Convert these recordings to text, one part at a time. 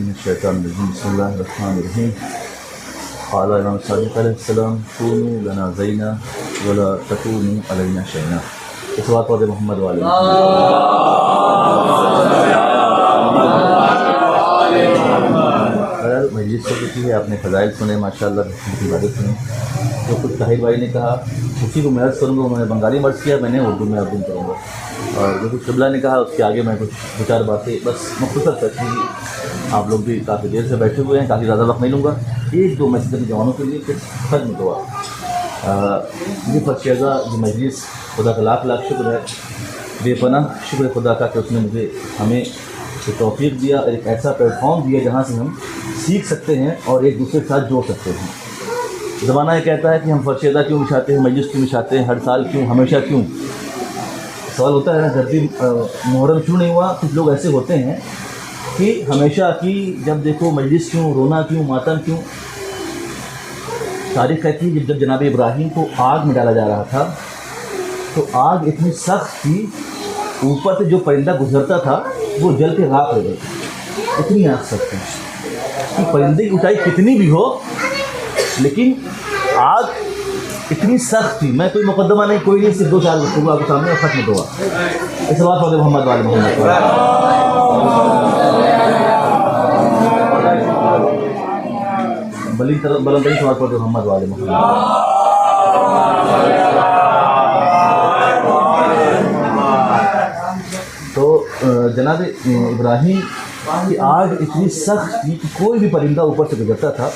الشیطان الرجیم بسم اللہ الرحمن الرحیم قال امام صادق علیہ السلام کونوا لنا زینا ولا تکونوا علینا شینا. صلوات پڑھیں محمد والے مجلس ہو چکی ہے. آپ نے فضائل سنے ماشاء اللہ کی عبادت سنی. جو کچھ طاہر بھائی نے کہا اسی کو میں عرض کروں گا. انہوں نے بنگالی میں عرض کیا, میں نے اردو میں عرض کروں گا. اور جو کچھ قبلہ نے کہا اس کے آگے میں کچھ دو چار باتیں بس مختصر تشریح. آپ لوگ بھی کافی دیر سے بیٹھے ہوئے ہیں, کافی زیادہ وقت نہیں لوں گا. ایک دو مسجد کے جوانوں کے لیے پھر ختم دعا. یہ فرشیزہ جو مجلس, خدا کا لاکھ لاکھ شکر ہے, بے پناہ شکر خدا کا کہ اس نے مجھے ہمیں توفیق دیا, ایک ایسا پلیٹ فارم دیا جہاں سے ہم سیکھ سکتے ہیں اور ایک دوسرے کے ساتھ جوڑ سکتے ہیں. زمانہ یہ کہتا ہے کہ ہم فرشیزہ کیوں بچھاتے ہیں, مجلس کیوں بچھاتے ہیں, ہر سال کیوں, ہمیشہ کیوں. سوال ہوتا ہے نا, دھرتی محرم شروع نہیں ہوا, کچھ لوگ ایسے ہوتے ہیں کہ ہمیشہ کی جب دیکھو مجلس کیوں, رونا کیوں, ماتم کیوں. تاریخ کہتی ہے جب جناب ابراہیم کو آگ میں ڈالا جا رہا تھا تو آگ اتنی سخت تھی, اوپر سے جو پرندہ گزرتا تھا وہ جل کے راکھ ہو گئی. اتنی آگ سخت تھی کہ پرندے کی اونچائی کتنی بھی ہو لیکن آگ اتنی سخت تھی. میں کوئی مقدمہ نہیں, کوئی نہیں, صرف دو چار گفتگو آپ کے سامنے ختم دعا. اس بات پڑھیں محمد والے محمد بلندی سوال پڑھتے محمد والے محمد. تو جناب ابراہیم کی آگ اتنی سخت تھی کہ کوئی بھی پرندہ اوپر سے گزرتا تھا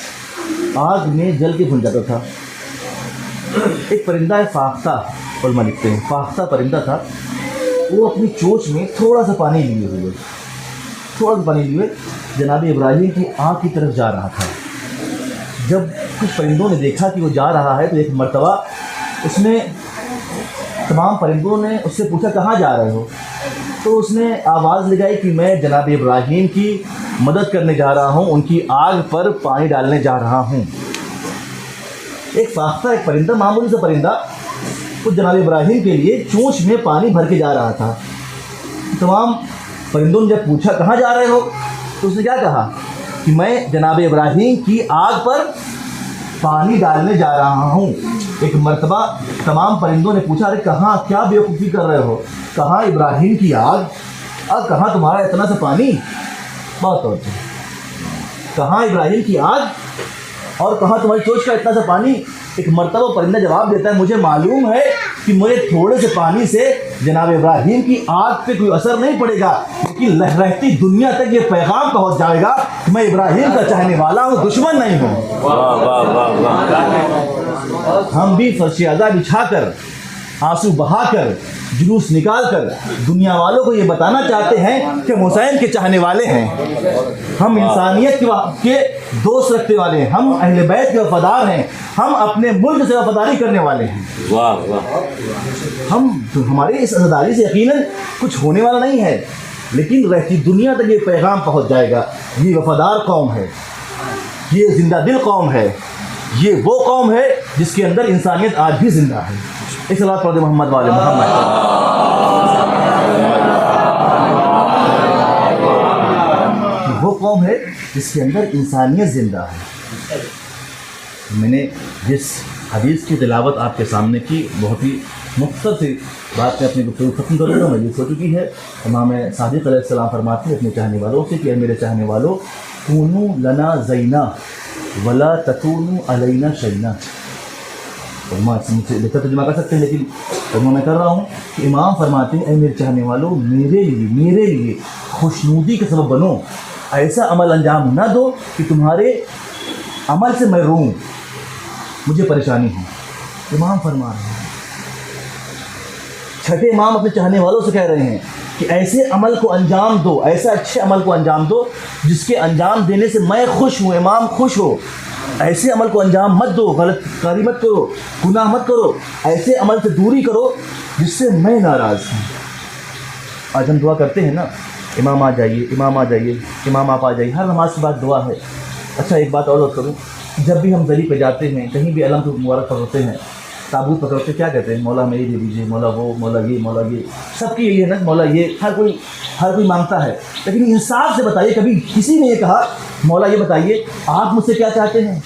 آگ میں جل کے بھن جاتا تھا. ایک پرندہ ہے فاختہ, علماء لکھتے ہیں فاختہ پرندہ تھا. وہ اپنی چونچ میں تھوڑا سا پانی لیے جناب ابراہیم کی آنکھ کی طرف جا رہا تھا. جب کچھ پرندوں نے دیکھا کہ وہ جا رہا ہے تو ایک مرتبہ اس نے, تمام پرندوں نے اس سے پوچھا کہاں جا رہے ہو, تو اس نے آواز لگائی کہ میں جناب ابراہیم کی مدد کرنے جا رہا ہوں, ان کی آگ پر پانی ڈالنے جا رہا ہوں. ایک فاختہ, ایک پرندہ, معمولی سا پرندہ, وہ جناب ابراہیم کے لیے چونچ میں پانی بھر کے جا رہا تھا. تمام پرندوں نے جب پوچھا کہاں جا رہے ہو تو اس نے کیا کہا کہ میں جناب ابراہیم کی آگ پر پانی ڈالنے جا رہا ہوں. ایک مرتبہ تمام پرندوں نے پوچھا ارے کہاں, کیا بیوقوفی کر رہے ہو, کہاں ابراہیم کی آگ اور کہاں تمہارا اتنا سا پانی. بہت ہوتا ہے, کہاں ابراہیم کی آگ اور کہاں تمہاری چونچ کا اتنا سا پانی. ایک مرتبہ پرندہ جواب دیتا ہے مجھے معلوم ہے کہ مجھے تھوڑے سے پانی سے جناب ابراہیم کی آگ پہ کوئی اثر نہیں پڑے گا, لیکن رہتی دنیا تک یہ پیغام پہنچ جائے گا کہ میں ابراہیم کا چاہنے والا ہوں, دشمن نہیں ہوں. ہم بھی فرش اعضا بچھا کر, آنسو بہا کر, جلوس نکال کر دنیا والوں کو یہ بتانا چاہتے ہیں کہ حسین کے چاہنے والے ہیں, ہم انسانیت کے دوست رکھنے والے ہیں, ہم اہل بیت کے وفادار ہیں, ہم اپنے ملک سے وفاداری کرنے والے ہیں. ہماری اس عزاداری سے یقیناً کچھ ہونے والا نہیں ہے, لیکن رہتی دنیا تک یہ پیغام پہنچ جائے گا. یہ وفادار قوم ہے, یہ زندہ دل قوم ہے, یہ وہ قوم ہے جس کے اندر انسانیت آج بھی زندہ ہے. ایک صلوات پڑھ دیں محمد والے محمد. وہ قوم ہے جس کے اندر انسانیت زندہ ہے. میں نے جس حدیث کی تلاوت آپ کے سامنے کی, بہت ہی مختصر سی بات میں اپنی گفتگو ختم کروں گا. مجلس ہو چکی ہے. امام صادق علیہ السلام فرماتے ہیں اپنے چاہنے والوں سے کہ اے میرے چاہنے والوں, کونوا لنا زینا ولا تکونوا علینا شینا. مجھ سے بہتر ترجمہ کر سکتے ہیں لیکن ترجمہ میں کر رہا ہوں کہ امام فرماتے ہیں اے میرے چاہنے والوں, میرے لیے خوشنودی کا سبب بنو, ایسا عمل انجام نہ دو کہ تمہارے عمل سے میں روں, مجھے پریشانی ہے. امام فرما رہے ہیں, چھٹے امام اپنے چاہنے والوں سے کہہ رہے ہیں کہ ایسے عمل کو انجام دو, ایسے اچھے عمل کو انجام دو جس کے انجام دینے سے میں خوش ہوں, امام خوش ہو. ایسے عمل کو انجام مت دو, غلط کاری مت کرو, گناہ مت کرو, ایسے عمل سے دوری کرو جس سے میں ناراض ہوں. آج ہم دعا کرتے ہیں نا امام آ جائیے، امام آ جائیے، امام آپ آ جائیے، ہر نماز کے بعد دعا ہے۔ اچھا ایک بات اور کروں، جب بھی ہم ذری پہ جاتے ہیں، کہیں بھی علم کو مبارک پکڑتے ہیں، تابوت پکڑتے کیا کہتے ہیں؟ مولا میری دے دیجیے، مولا وہ، مولا یہ، مولا یہ، سب کی یہی ہے نا، مولا یہ، ہر کوئی مانگتا ہے۔ لیکن انصاف سے بتائیے، کبھی کسی نے یہ کہا مولا یہ بتائیے آپ مجھ سے کیا چاہتے ہیں؟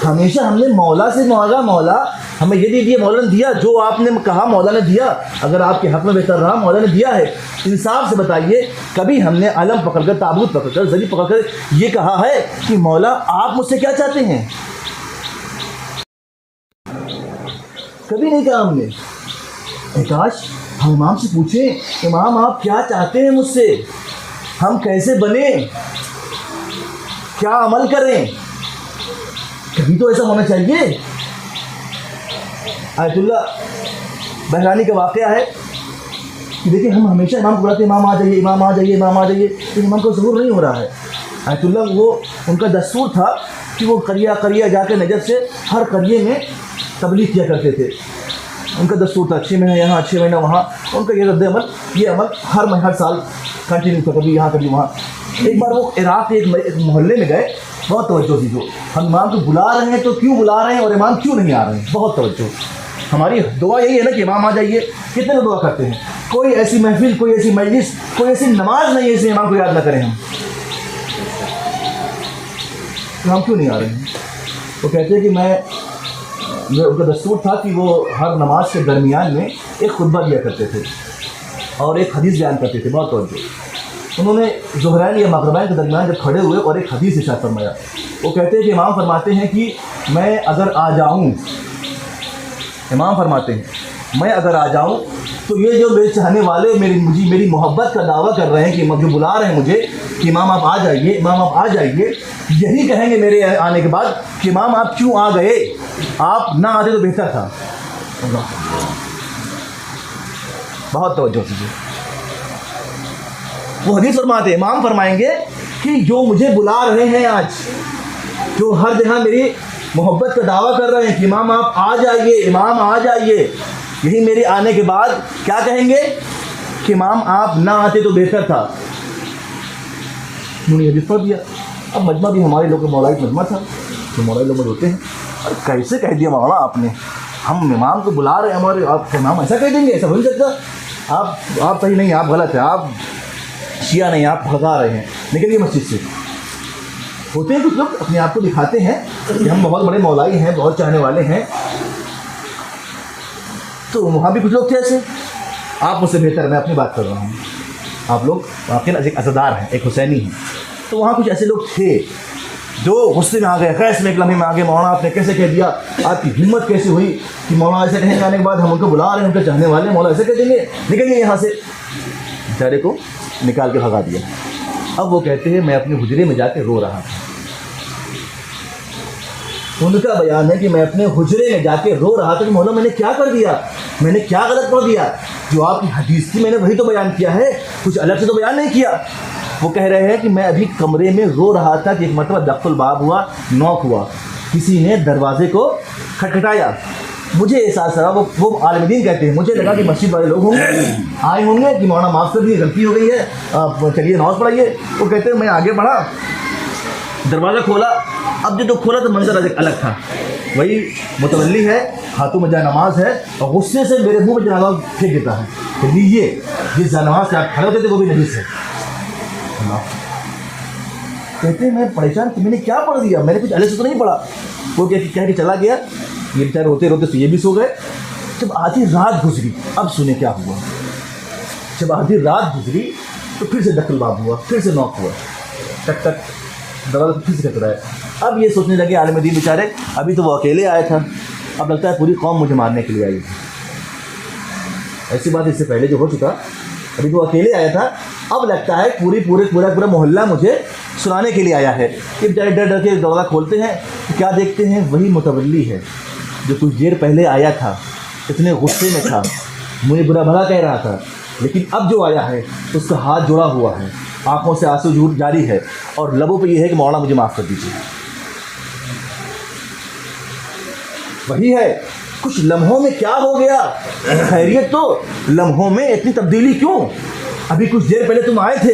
ہمیشہ ہم نے مولا سے مانگا، مولا ہمیں یہ دے دیا، مولا نے دیا، جو آپ نے کہا مولا نے دیا، اگر آپ کے حق میں بہتر رہا مولا نے دیا ہے۔ انصاف سے بتائیے، کبھی ہم نے علم پکڑ کر، تابوت پکڑ کر، ذری پکڑ کر یہ کہا ہے کہ مولا آپ مجھ سے کیا چاہتے ہیں؟ کبھی نہیں کہا ہم نے۔ کاش ہم امام سے پوچھیں، امام آپ کیا چاہتے ہیں مجھ سے، ہم کیسے بنیں، کیا عمل کریں؟ کبھی تو ایسا ہونا چاہیے۔ آیت اللہ بحرانی کا واقعہ ہے کہ دیکھیں ہم ہمیشہ امام کو بلاتے ہیں، امام آ جائیے، امام آ جائیے، امام آ جائیے، لیکن امام کو ظہور نہیں ہو رہا ہے۔ آیت اللہ وہ ان کا دستور تھا کہ وہ قریہ جا کے نجف سے ہر قریے میں تبلیغ کیا کرتے تھے، ان کا دستور تھا، 6 مہینہ یہاں، 6 مہینہ وہاں، ان کا یہ رد عمل، یہ عمل ہر سال کنٹینیو تھا، کبھی یہاں کبھی وہاں۔ ایک بار وہ عراق کے ایک محلے میں گئے، بہت توجہ تھی، جو ہم امام کو بلا رہے ہیں تو کیوں بلا رہے ہیں اور امام کیوں نہیں آ رہے ہیں، بہت توجہ۔ ہماری دعا یہی ہے نا کہ امام آ جائیے، کتنے لوگ دعا کرتے ہیں، کوئی ایسی محفل، کوئی ایسی مجلس، کوئی ایسی نماز نہیں ہے جس میں امام کو یاد نہ کریں ہم، تو ہم کیوں نہیں آ رہے ہیں؟ وہ کہتے ہیں کہ ان کا دستور تھا کہ وہ ہر نماز کے درمیان میں ایک خطبہ دیا کرتے تھے اور ایک حدیث بیان کرتے تھے، بہت توجہ۔ انہوں نے ظہرین یا مغربین کے درمیان جب کھڑے ہوئے اور ایک حدیث ارشاد فرمایا، وہ کہتے ہیں کہ امام فرماتے ہیں کہ میں اگر آ جاؤں، امام فرماتے ہیں میں اگر آ جاؤں تو یہ جو میرے چاہنے والے میری محبت کا دعویٰ کر رہے ہیں کہ جو بلا رہے ہیں مجھے کہ امام آپ آ جائیے، امام آپ آ جائیے، یہی کہیں گے میرے آنے کے بعد کہ امام آپ کیوں آ گئے، آپ نہ آتے تو بہتر تھا۔ بہت توجہ کیجیے، وہ حدیث فرماتے ہیں، امام فرمائیں گے کہ جو مجھے بلا رہے ہیں آج، جو ہر جگہ میری محبت کا دعویٰ کر رہے ہیں کہ امام آپ آ جائیے، امام آ جائیے، یہی میرے آنے کے بعد کیا کہیں گے کہ امام آپ نہ آتے تو بہتر تھا۔ انہوں نے حدیث پڑھ دیا۔ اب مجمع بھی ہمارے لوگ مولائی مجمع تھا، جو مولائی لوگ ہوتے ہیں، اور کیسے کہہ دیا مولانا آپ نے، ہم امام کو بلا رہے ہیں، ہمارے آپ امام ایسا کہہ دیں گے، ایسا ہو نہیں سکتا، آپ صحیح نہیں، آپ غلط ہیں، آپ شیعہ نہیں، آپ بھگا رہے ہیں، نکلیے مسجد سے۔ ہوتے ہیں کچھ لوگ اپنے آپ کو دکھاتے ہیں کہ ہم بہت بڑے مولائی ہیں، بہت چاہنے والے ہیں، تو وہاں بھی کچھ لوگ تھے ایسے، آپ مجھ سے بہتر، میں اپنی بات کر رہا ہوں، آپ لوگ واقعی ایک عزادار ہیں، ایک حسینی ہیں، تو وہاں کچھ ایسے لوگ تھے جو غصے میں آ گئے، خیس میں ایک لمحے میں آ گئے، مولانا آپ نے کیسے کہہ دیا، آپ کی ہمت کیسے ہوئی کہ مولانا ایسے کہیں گے، آنے کے بعد ہم ان کو بلا رہے ہیں، ان کے چاہنے والے، مولانا ایسے کہہ دیں گے، نکلیے یہاں سے۔ بیچارے کو نکال کے بھگا دیا۔ اب وہ کہتے ہیں میں اپنے حجرے میں جا کے رو رہا تھا، ان کا بیان ہے کہ میں اپنے حجرے میں جا کے رو رہا تھا کہ مولا میں نے کیا کر دیا، میں نے کیا غلط پڑھ دیا، جو آپ کی حدیث تھی میں نے وہی تو بیان کیا ہے، کچھ الگ سے تو بیان نہیں کیا۔ وہ کہہ رہے ہیں کہ میں ابھی کمرے میں رو رہا تھا کہ ایک مرتبہ دق الباب ہوا، نوک ہوا، کسی نے دروازے کو کھٹکھٹایا، مجھے احساس ہوا، وہ عالم دین کہتے ہیں، مجھے لگا کہ مسجد والے لوگ ہوں گے، آئے ہوں گے کہ مولانا معاف کر دیجیے، غلطی ہو گئی ہے، آپ چلیے نماز پڑھائیے۔ وہ کہتے ہیں میں آگے بڑھا، دروازہ کھولا، اب جو کھولا تو منظر الگ تھا، وہی متولی ہے، ہاتھوں میں جا نماز ہے، اور غصے سے میرے منہ میں جنازہ پھینک دیتا ہے کہ لیجیے، جس جانماز سے آپ کھڑے ہوتے تھے وہ بھی نجیس ہے۔ کہتے ہیں میں پریشان کہ میں نے کیا پڑھ دیا، میں نے کچھ الگ سے تو نہیں پڑھا۔ وہ کہہ کے چلا گیا، یہ بیچارے روتے روتے تو یہ بھی سو گئے۔ جب آدھی رات گزری، اب سنیں کیا ہوا، جب آدھی رات گزری تو پھر سے دق الباب ہوا، پھر سے نوک ہوا، ٹک ٹک، دروازہ پھر سے کھٹکھٹایا۔ اب یہ سوچنے لگے عالم دین بیچارے، ابھی تو وہ اکیلے آیا تھا، اب لگتا ہے پوری قوم مجھے مارنے کے لیے آئی تھی۔ ایسی بات اس سے پہلے جو ہو چکا، ابھی تو اکیلے آیا تھا، اب لگتا ہے پورا محلہ مجھے سنانے کے لیے آیا ہے۔ کہ بیچارے ڈر ڈر کے دروازہ کھولتے ہیں تو کیا دیکھتے ہیں، وہی متولی ہے جو کچھ دیر پہلے آیا تھا، اتنے غصے میں تھا، مجھے برا بھلا کہہ رہا تھا، لیکن اب جو آیا ہے اس کا ہاتھ جوڑا ہوا ہے، آنکھوں سے آنسو جاری ہے، اور لبوں پہ یہ ہے کہ مولانا مجھے معاف کر دیجیے۔ وہی ہے کچھ لمحوں میں کیا ہو گیا؟ خیریت تو لمحوں میں اتنی تبدیلی کیوں؟ ابھی کچھ دیر پہلے تم آئے تھے،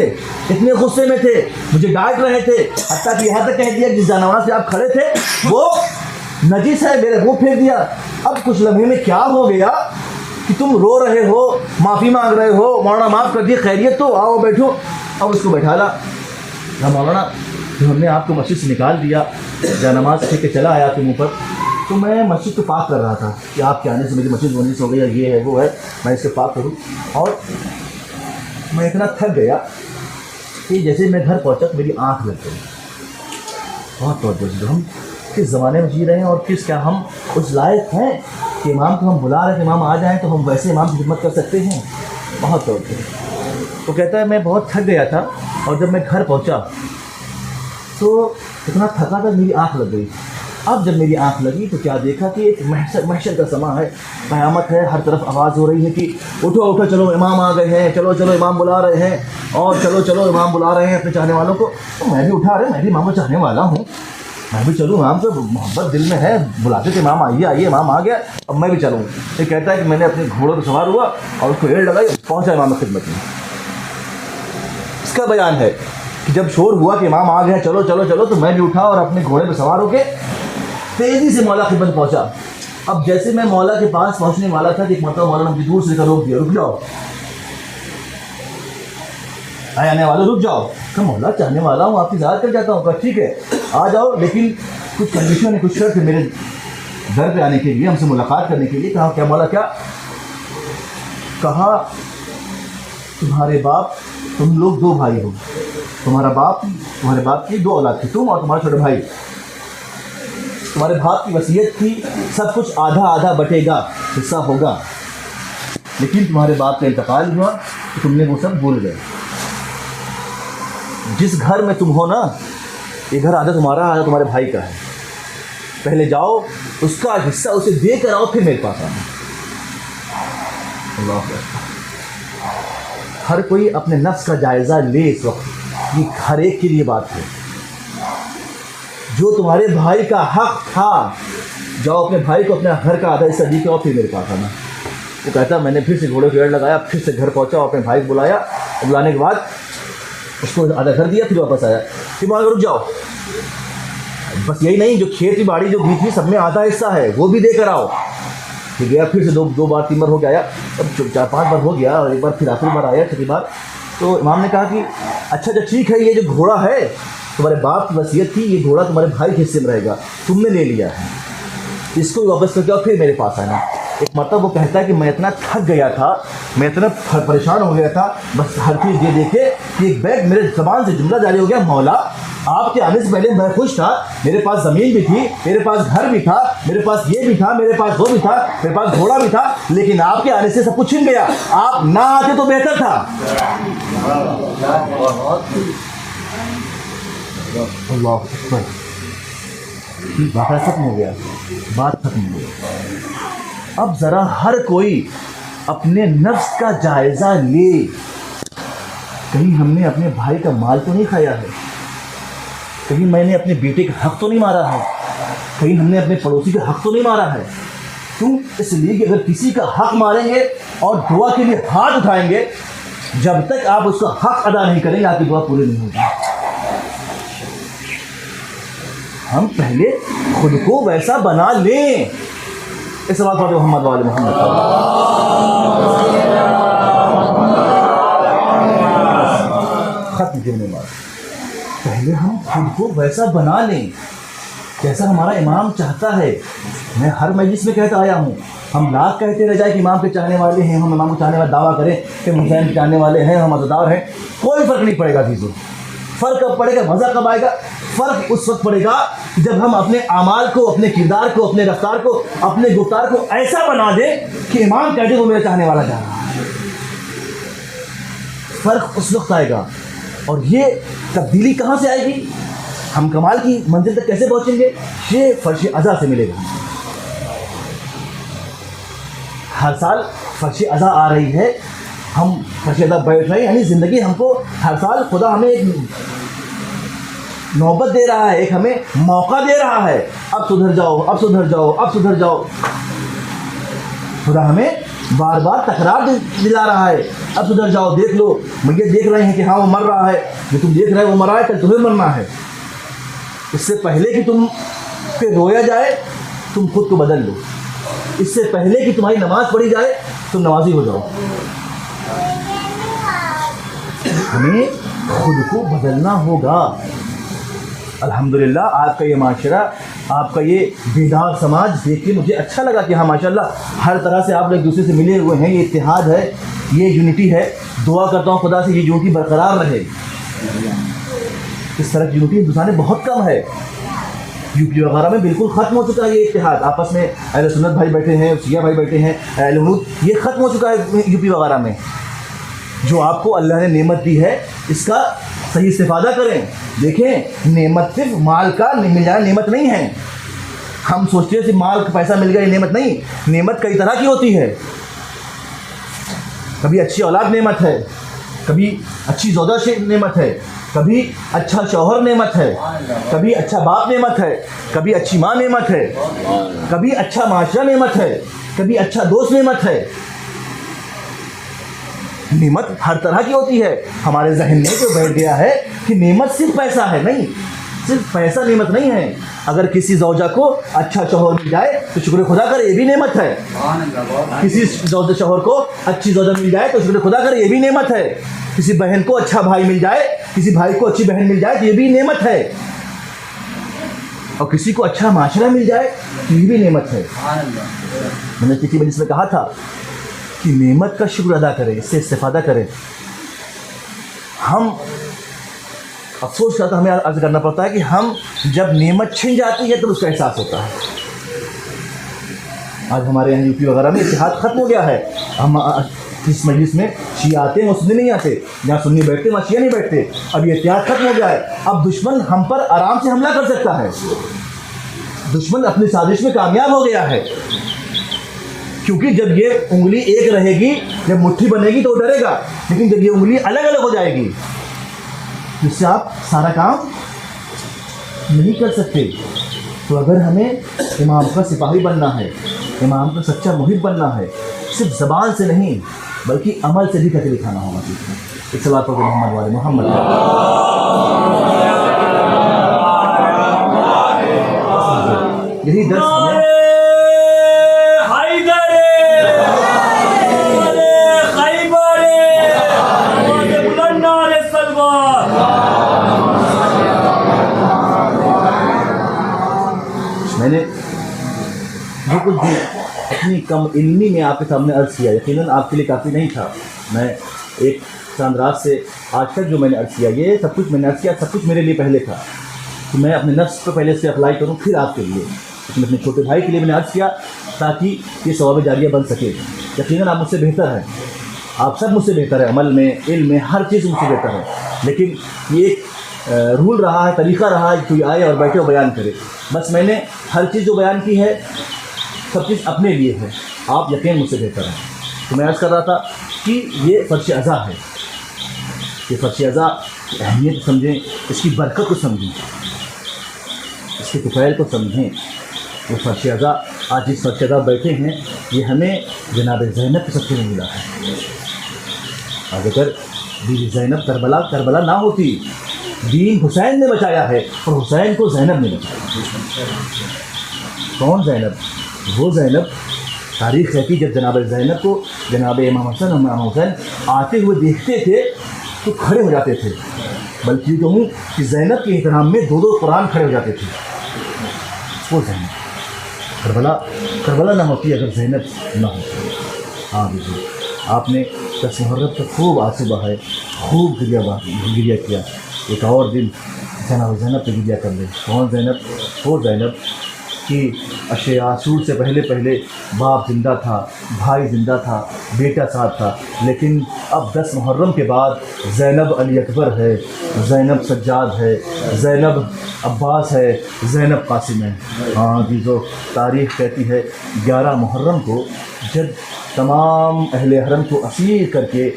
اتنے غصے میں تھے، مجھے ڈانٹ رہے تھے، حتیٰ کہ یہاں تک کہہ دیا جس جانور سے آپ کھڑے تھے وہ نجس ہے، میرے منہ پھینک دیا۔ اب کچھ لمحے میں کیا ہو گیا کہ تم رو رہے ہو، معافی مانگ رہے ہو، مولانا معاف کر دیے، خیریت تو آؤ بیٹھو۔ اب اس کو بیٹھا لا، مولانا جو ہم نے آپ کو مسجد سے نکال دیا، جانماز پھینک کے چلا آیا آپ کے منہ پر، تو میں مسجد کو پاک کر رہا تھا کہ آپ کے آنے سے میری مسجد ونیس ہو گئی ہے، یہ ہے وہ ہے، میں اس کو پاک کروں۔ اور میں اتنا تھک گیا کہ جیسے میں گھر پہنچا تو میری آنکھ لگ گئی۔ بہت توجہ سے، ہم کس زمانے میں جی رہے ہیں اور کیا ہم اس لائق ہیں کہ امام کو ہم بلا رہے ہیں کہ امام آ جائیں تو ہم ویسے امام کی خدمت کر سکتے ہیں؟ بہت توجہ۔ وہ کہتا ہے میں بہت تھک گیا تھا اور جب میں گھر پہنچا تو اتنا تھکا تھا میری آنکھ لگ گئی۔ اب جب میری آنکھ لگی تو کیا دیکھا کہ ایک محشر کا سماں ہے، قیامت ہے، ہر طرف آواز ہو رہی ہے کہ اٹھو اٹھو، چلو امام آ گئے ہیں، چلو چلو امام بلا رہے ہیں، اور چلو چلو امام بلا رہے ہیں اپنے چاہنے والوں کو۔ تو میں بھی اٹھا رہے، میں بھی امام کو چاہنے والا ہوں، میں بھی چلوں، امام سے محبت دل میں ہے، بلاتے تھے امام آئیے آئیے، امام آ گیا اب میں بھی چلوں۔ یہ کہتا ہے کہ میں نے اپنے گھوڑے پر سوار ہوا اور اس کو ایڑ لگائی، پہنچا امام کی خدمت میں۔ اس کا بیان ہے کہ جب شور ہوا کہ امام آ گیا، چلو چلو چلو، تو میں بھی اٹھا اور اپنے گھوڑے پہ سوار ہو کے تیزی سے مولا خدمت پہنچا۔ اب جیسے میں مولا کے پاس پہنچنے والا تھا کہ ایک مرتبہ مولانا مجھے دور سے روک دیا، رک جاؤ آنے والے، رک جاؤ۔ کہ مولا چاہنے والا ہوں، آپ کی زیارت کر جاتا ہوں۔ کہا ٹھیک ہے آ جاؤ، لیکن کچھ کنڈیشن ہے، کچھ شرط ہے میرے گھر پہ آنے کے لیے، ہم سے ملاقات کرنے کے لیے۔ کہا کیا مولا کیا؟ کہا تمہارے باپ، تم لوگ دو بھائی ہو، تمہارے باپ کی دو اولاد تھی، تم اور تمہارا چھوٹا بھائی۔ تمہارے باپ کی وصیت تھی سب کچھ آدھا آدھا بٹے گا، حصہ ہوگا، لیکن تمہارے باپ کا انتقال ہوا تو تم نے وہ سب بھول گئے۔ جس گھر میں تم ہو نا، یہ گھر آدھا تمہارا آدھا تمہارے بھائی کا ہے، پہلے جاؤ اس کا حصہ اسے دے کر آؤ، پھر میرے پاس آنا۔ اللہ اکبر۔ ہر کوئی اپنے نفس کا جائزہ لے اس وقت، یہ ہر ایک کے لیے بات ہے۔ جو تمہارے بھائی کا حق تھا، جاؤ اپنے بھائی کو اپنے گھر کا آدھا حصہ دے کے آؤ، پھر میرے پاس آنا۔ وہ کہتا میں نے پھر سے گھوڑے کو ایڑ لگایا، پھر سے گھر پہنچا، اپنے بھائی کو بلایا، بلانے کے بعد اس کو آدھا گھر دیا، پھر واپس آیا، پھر وہاں رک جاؤ، بس یہی نہیں، جو کھیتی باڑی جو بھی تھی سب میں آدھا حصہ ہے، وہ بھی دے کر آؤ۔ پھر گیا، پھر سے دو بار 3 بار ہو کے آیا، اب 4-5 بار ہو گیا، اور ایک بار پھر آخری بار آیا، چھٹی بار۔ تو امام نے کہا کہ اچھا ٹھیک ہے، یہ جو گھوڑا ہے تمہارے باپ کی وصیت تھی، یہ گھوڑا تمہارے بھائی کے حصے میں رہے گا، تم نے لے لیا ہے، اس کو واپس کر کے آؤ، پھر میرے پاس آنا۔ ایک مرتبہ وہ کہتا ہے کہ میں اتنا تھک گیا تھا، میں اتنا پریشان ہو گیا تھا، بس ہر چیز یہ دیکھے کہ ایک بیگ میرے زبان سے جملہ جاری ہو گیا، مولا آپ کے آنے سے پہلے میں خوش تھا، میرے پاس زمین بھی تھی، میرے پاس گھر بھی تھا، میرے پاس یہ بھی تھا، میرے پاس وہ بھی تھا، میرے پاس گھوڑا بھی تھا، لیکن آپ کے آنے سے سب کچھ چھن گیا، آپ نہ آتے تو بہتر تھا۔ اللہ اکبر۔ واقعہ ختم ہو گیا، بات ختم ہو گئی۔ اب ذرا ہر کوئی اپنے نفس کا جائزہ لے، کہیں ہم نے اپنے بھائی کا مال تو نہیں کھایا ہے، کہیں میں نے اپنے بیٹے کا حق تو نہیں مارا ہے، کہیں ہم نے اپنے پڑوسی کا حق تو نہیں مارا ہے۔ کیوں؟ اس لیے کہ اگر کسی کا حق ماریں گے اور دعا کے لیے ہاتھ اٹھائیں گے، جب تک آپ اس کا حق ادا نہیں کریں گے آپ کی دعا پوری نہیں ہوگی۔ ہم پہلے خود کو ویسا بنا لیں۔ اس بات پر محمد والے محمد ختم کرنے بعد پہلے ہم خود کو ویسا بنا لیں جیسا ہمارا امام چاہتا ہے۔ میں ہر مجلس میں کہتا آیا ہوں، ہم لاکھ کہتے رہ جائے کہ امام کے چاہنے والے ہیں، ہم امام کو چاہنے والے دعویٰ کریں کہ ہم حسین کے چاہنے والے ہیں، ہم عزادار ہیں، کوئی فرق نہیں پڑے گا چیزوں۔ فرق کب پڑے گا؟ مزہ کب آئے گا؟ فرق اس وقت پڑے گا جب ہم اپنے اعمال کو، اپنے کردار کو، اپنے رفتار کو، اپنے گفتار کو ایسا بنا دیں کہ امام کہہ دے وہ میرا چاہنے والا جا رہا ہے۔ فرق اس وقت آئے گا۔ اور یہ تبدیلی کہاں سے آئے گی؟ ہم کمال کی منزل تک کیسے پہنچیں گے؟ یہ فرش عزا سے ملے گا۔ ہر سال فرش عزا آ رہی ہے، ہم فرش عزا بیٹھ رہے ہیں، یعنی زندگی ہم کو ہر سال خدا ہمیں ایک نوبت دے رہا ہے، ایک ہمیں موقع دے رہا ہے، اب سدھر جاؤ، اب سدھر جاؤ، اب سدھر جاؤ۔ خدا ہمیں بار بار تکرار دلا رہا ہے. اب ادھر جاؤ دیکھ لو, یہ دیکھ رہے ہیں کہ ہاں وہ مر رہا ہے, جو تم دیکھ رہے ہو وہ مرا ہے, کل تمہیں مرنا ہے. اس سے پہلے کہ تم پہ رویا جائے تم خود کو بدل لو. اس سے پہلے کہ تمہاری نماز پڑھی جائے تم نمازی ہو جاؤ. ہمیں خود کو بدلنا ہوگا. الحمدللہ آپ کا یہ معاشرہ, آپ کا یہ بیدار سماج دیکھ کے مجھے اچھا لگا کہ ہاں ماشاءاللہ ہر طرح سے آپ ایک دوسرے سے ملے ہوئے ہیں. یہ اتحاد ہے, یہ یونٹی ہے. دعا کرتا ہوں خدا سے یہ یونٹی برقرار رہے. اس طرح کی یونٹی ہندوستان میں بہت کم ہے. یو پی وغیرہ میں بالکل ختم ہو چکا ہے یہ اتحاد. آپس میں اہل سنت بھائی بیٹھے ہیں, شیعہ بھائی بیٹھے ہیں, اہل حنوت, یہ ختم ہو چکا ہے یو پی وغیرہ میں. جو آپ کو اللہ نے نعمت دی ہے اس کا صحیح استفادہ کریں. دیکھیں نعمت صرف مال کا مل جانا نعمت نہیں ہے. ہم سوچتے ہیں صرف مال کا پیسہ مل گیا یہ نعمت نہیں. نعمت کئی طرح کی ہوتی ہے. کبھی اچھی اولاد نعمت ہے, کبھی اچھی زوجہ نعمت ہے, کبھی اچھا شوہر نعمت ہے, کبھی اچھا باپ نعمت ہے, کبھی اچھی ماں نعمت ہے, کبھی اچھا معاشرہ نعمت ہے, کبھی اچھا دوست نعمت ہے. نعمت ہر طرح کی ہوتی ہے. ہمارے ذہن میں جو بیٹھ گیا ہے کہ نعمت صرف پیسہ ہے. نہیں, صرف پیسہ نعمت نہیں ہے. اگر کسی زوجہ کو اچھا شوہر مل جائے تو شکر خدا کرے, یہ بھی نعمت ہے. کسی شوہر کو اچھی زوجہ مل جائے تو شکر خدا کرے, یہ بھی نعمت ہے. کسی بہن کو اچھا بھائی مل جائے, کسی بھائی کو اچھی بہن مل جائے تو یہ بھی نعمت ہے. اور کسی کو اچھا معاشرہ مل جائے تو یہ بھی نعمت ہے. میں نے کسی مجلس میں کہا تھا کہ نعمت کا شکر ادا کریں, اس سے استفادہ کریں. ہم افسوس کرتا ہمیں عرض کرنا پڑتا ہے کہ ہم جب نعمت چھن جاتی ہے تو اس کا احساس ہوتا ہے. آج ہمارے یہاں یو پی وغیرہ میں اتحاد ختم ہو گیا ہے. ہم اس مجلس میں شیعہ آتے ہیں وہ سنی نہیں آتے, جہاں سنی بیٹھتے وہاں شیعہ نہیں بیٹھتے. اب یہ اتحاد ختم ہو گیا ہے. اب دشمن ہم پر آرام سے حملہ کر سکتا ہے. دشمن اپنی سازش میں کامیاب ہو گیا ہے, کیونکہ جب یہ انگلی ایک رہے گی, جب مٹھی بنے گی تو وہ ڈرے گا. لیکن جب یہ انگلی الگ الگ ہو جائے گی جس سے آپ سارا کام نہیں کر سکتے. تو اگر ہمیں امام کا سپاہی بننا ہے, امام کا سچا محب بننا ہے, صرف زبان سے نہیں بلکہ عمل سے بھی کر کے دکھانا ہوگا. ایک صلاۃ پر محمد والے محمد. یہی درس ہمیں میں نے جو کچھ بھی اپنی کم علمی میں آپ کے سامنے عرض کیا, یقیناً آپ کے لیے کافی نہیں تھا. میں ایک چاند رات سے آج تک جو میں نے عرض کیا, یہ سب کچھ میں نے عرض کیا, سب کچھ میرے لیے پہلے تھا کہ میں اپنے نفس کو پہلے سے اپلائی کروں, پھر آپ کے لیے. اس میں اپنے چھوٹے بھائی کے لیے میں نے عرض کیا تاکہ یہ ثواب جاریہ بن سکے. یقیناً آپ مجھ سے بہتر ہیں, آپ سب مجھ سے بہتر ہیں, عمل میں, علم میں, ہر چیز مجھ سے بہتر ہے. لیکن یہ ایک رول رہا ہے, طریقہ رہا ہے کہ کوئی آئے اور بیٹھے اور بیان کرے. بس میں نے ہر چیز جو بیان کی ہے سب چیز اپنے لیے ہے. آپ یقین مجھ سے بہتر ہیں. تو میں عرض کر رہا تھا کہ یہ فرش اعضا ہے. یہ فرش اعضا کی اہمیت سمجھیں, اس کی برکت کو سمجھیں, اس کے طفیل کو سمجھیں. وہ فرش اعضا آج جس فرش اعضا بیٹھے ہیں یہ ہمیں جناب زینب کے سب سے ملا ہے. آج اگر بیوی زینب کربلا نہ ہوتی, دین حسین نے بچایا ہے اور حسین کو زینب نے بچایا. کون زینب؟ وہ زینب تاریخ کہتی جب جناب زینب کو جناب امام حسن اور امام حسین آتے ہوئے دیکھتے تھے تو کھڑے ہو جاتے تھے. بلکہ یہ کہوں کہ زینب کے احترام میں دو قرآن کھڑے ہو جاتے تھے. وہ زینب کربلا نہ ہوتی اگر زینب نہ ہوتی. ہاں بالکل, آپ نے 10 محرم کا خوب آنسو بہائے, خوب گریہ کیا. ایک اور دن جناب زینب پہ گریہ کر لیں. کون زینب؟ وہ زینب کہ عاشور سے پہلے باپ زندہ تھا, بھائی زندہ تھا, بیٹا ساتھ تھا, لیکن اب 10 محرم کے بعد زینب علی اکبر ہے, زینب سجاد ہے, زینب عباس ہے, زینب قاسم ہے. ہاں جی, جو تاریخ کہتی ہے 11 محرم کو جب تمام اہل حرم کو اسیر کر کے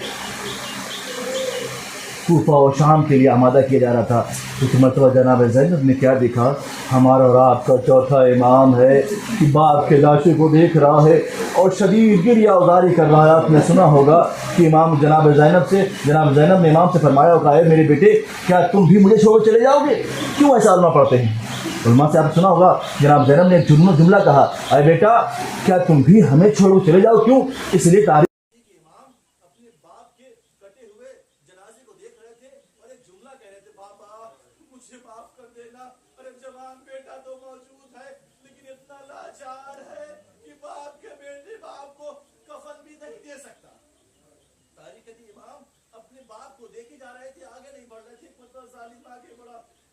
کوفہ اور شام کے لیے آمادہ کیا جا رہا تھا. اس مرتبہ جناب زینب نے کیا دیکھا؟ ہمارا اور آپ کا چوتھا امام ہے کہ باپ کے لاشے کو دیکھ رہا ہے اور شدید گریہ ازاری کر رہا ہے. آپ نے سنا ہوگا کہ امام جناب زینب نے امام سے فرمایا اور کہا ہے میرے بیٹے کیا تم بھی مجھے چھوڑ چلے جاؤ گے؟ کیوں ایسا علماء پڑھتے ہیں؟ علماء سے آپ سنا ہوگا جناب زینب نے ایک جملہ کہا، اے بیٹا کیا تم بھی ہمیں چھوڑ چلے جاؤ؟ کیوں؟ اس لیے تاریخ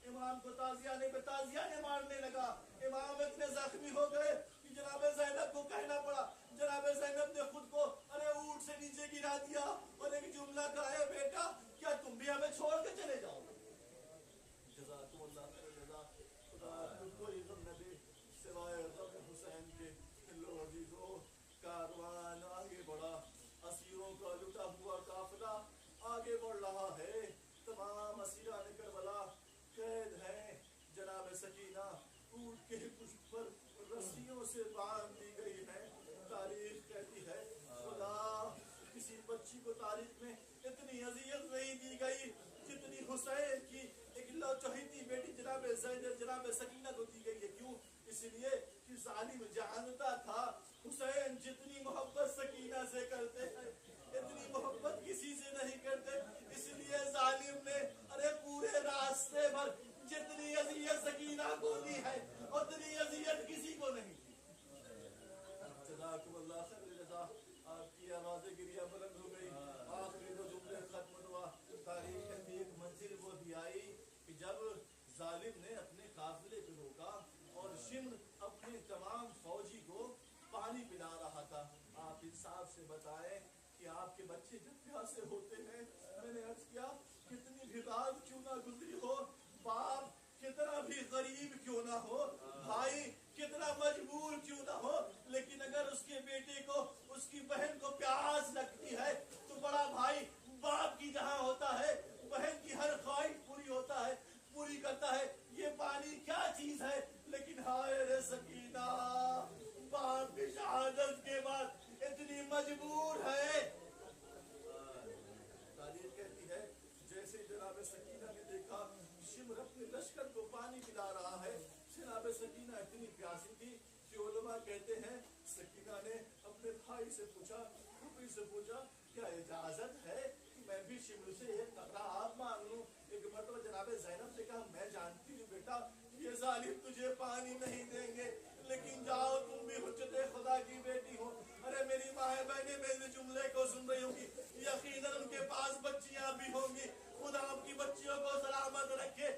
امام کو تازیانے پہ تازیانے مارنے لگا. امام اتنے زخمی ہو گئے کہ جناب زینب کو کہنا پڑا. جناب زینب نے خود کو اونٹ سے نیچے گرا دیا اور ایک جملہ کہا ہے بیٹا کیا تم بھی ہمیں چھوڑ کے چلے جاؤ گے؟ جزاکم اللہ خیر جزا. خدا کوئی غم نہ دے سوائے غم حسین کے. لو عزیزو کاروان آگے بڑھا، اسیروں کا لٹا ہوا قافلہ آگے بڑھ رہا ہے. تمام اسیران کربلا قید ہیں. جناب سکینہ اونٹ کے پشت پر رسیوں سے باندھ دی گئی ہے. تاریخ کہتی ہے خدا کسی بچی کو تاریخ میں اتنی اذیت نہیں دی گئی جتنی حسین کی ایک چہیتی بیٹی جناب زینب جناب سکینہ کو دی گئی ہے. کیوں؟ اس لیے کہ ظالم جانتا تھا حسین جتنی محبت سکینہ سے کرتے ہیں اتنی محبت کسی سے نہیں کرتے. اس لیے ظالم نے پورے راستے پر جتنی اذیت سکینہ کو دی ہے اتنی اذیت کسی کو نہیں دی. جزاکم اللہ خیر جزا. آپ کی آواز گریہ بلند ہو گئی. آخری دو جملے ختم ہوا. تاریخ کی ایک منزل وہ بھی آئی کہ جب ظالم نے اپنے قافلے کو روکا اور شمر اپنے تمام فوجی کو پانی پلا رہا تھا. آپ انصاف سے بتائیں کہ آپ کے بچے جب پیاسے ہوتے ہیں، میں نے عرض کیا کتنی بھی رات کیوں نہ گزری ہو، باپ کتنا بھی غریب کیوں نہ ہو، بھائی کتنا مجبور کیوں نہ ہو، لیکن اگر اس کے بیٹے کو اس کی بہن کو پیاس لگتی ہے تو بڑا بھائی باپ کی جہاں ہوتا ہے بہن کی ہر خواہش پوری کرتا ہے. یہ پانی کیا چیز ہے؟ لیکن ہائے رے سکینہ باپ کی شہادت کے بعد اتنی مجبور ہے. تاریخ کہتی ہے جیسے جناب سکینہ نے دیکھا شمر اپنے لشکر کو پانی پلا رہا ہے. جناب سکینہ اتنی پیاسی تھی کہ علماء کہتے ہیں سکینہ نے اپنے بھائی سے پوچھا، پھوپھی سے پوچھا کیا اجازت ہے کہ میں بھی شمر سے ایک قطرہ آب مانگ لوں؟ ایک مرتبہ جناب زینب نے کہا میں جانتی ہوں بیٹا یہ ظالم تجھے پانی نہیں دیں گے، لیکن جاؤ تم بھی حجت خدا کی بیٹی ہو. میری ماں بہنیں میرے جملے کو سن رہی ہوں گی، یقیناً ان کے پاس بچیاں بھی ہوں گی. خدا آپ کی بچیوں کو سلامت رکھے.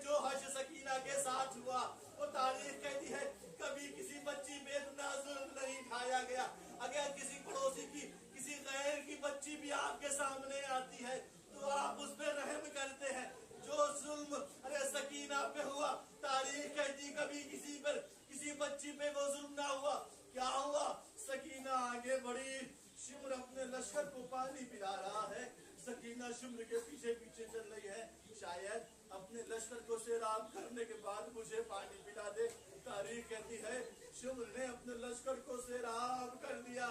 جو حش سکینہ کے ساتھ ہوا وہ تاریخ کہتی ہے کبھی کسی بچی پہ اتنا ظلم نہیں ڈھایا گیا. اگر کسی پڑوسی کی کسی غیر کی بچی بھی آپ کے سامنے آتی ہے تو آپ اس پہ رحم کرتے ہیں. جو ظلم سکینہ پہ ہوا تاریخ کہتی کبھی کسی بچی پہ وہ ظلم نہ ہوا. کیا ہوا؟ سکینہ آگے بڑھی، شمر اپنے لشکر کو پانی پلا رہا ہے. سکینہ شمر کے پیچھے پیچھے چل رہی ہے، شاید اپنے لشکر کو سیراب کرنے کے بعد مجھے پانی پلا دے. تاریخ کہتی ہے شمر نے اپنے لشکر کو سیراب کر دیا.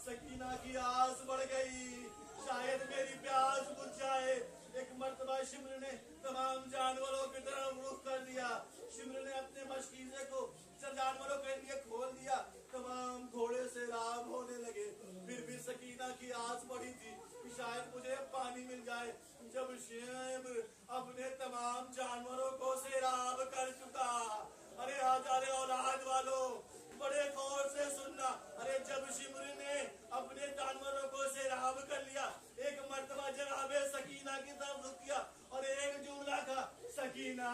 سکینہ کی آس بڑھ گئی، شاید میری پیاس بجھ جائے. ایک مرتبہ شمر نے تمام جانوروں کی طرف رخ کر دیا. شمر نے اپنے مشکیزے کو جانوروں کے لیے کھول دیا. تمام گھوڑے سیراب ہونے لگے. پھر بھی سکینہ کی آس بڑھی تھی کہ شاید مجھے پانی مل جائے. جب شمر اپنے تمام جانوروں کو سیراب کر چکا، اولاد والو بڑے غور سے سننا. جب شمر نے اپنے جانوروں کو سیراب کر لیا، ایک مرتبہ جناب سکینہ کی طرف رک کیا اور ایک جملہ کہا سکینہ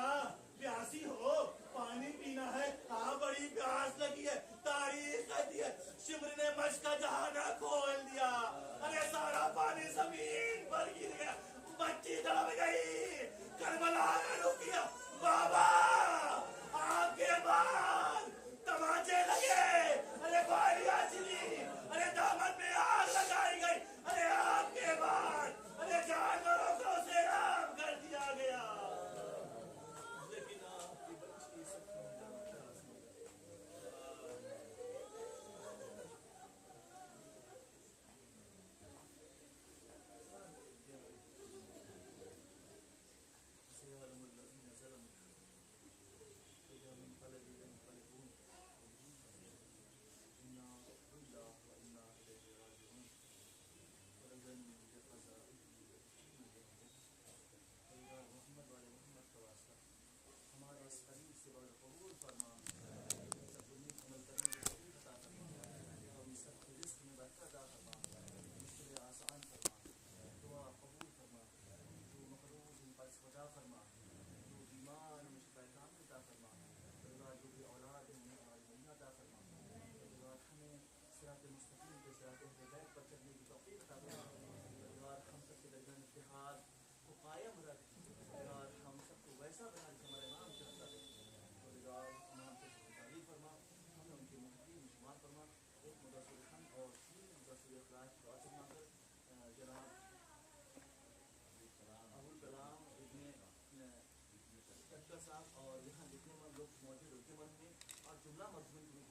پیاسی ہو، پانی پینا ہے؟ ہاں بڑی پیاس لگی ہے. تاریخ کہتی ہے شمر نے مشق کا جہانا کھول دیا. سارا پانی زمین پر گر گیا. بچی تڑپ گئی. کربلا میں رک گیا. بابا آپ کے بعد تماچے لگے. گاڑیاں چلی. دامن میں آگ لگائی گئی. صراط مستقیم کے صراط ہدایت پر چلنے کی توفیق عطا فرما اور ہم سب کے درمیان اتحاد کو قائم رکھ اور ہم سب کو ویسا بنا کہ ہمارا امام چاہتا ہے اور امام سے تعریف فرما ہمیں ان کے محبین میں شمار فرما ایک مدثر خان اور تین مدثر اخلاق دعا فرما کر جناب ابوالکلام ابن صاحب اور یہاں جتنے لوگ موجود ہوتے من میں اور جملہ مضمون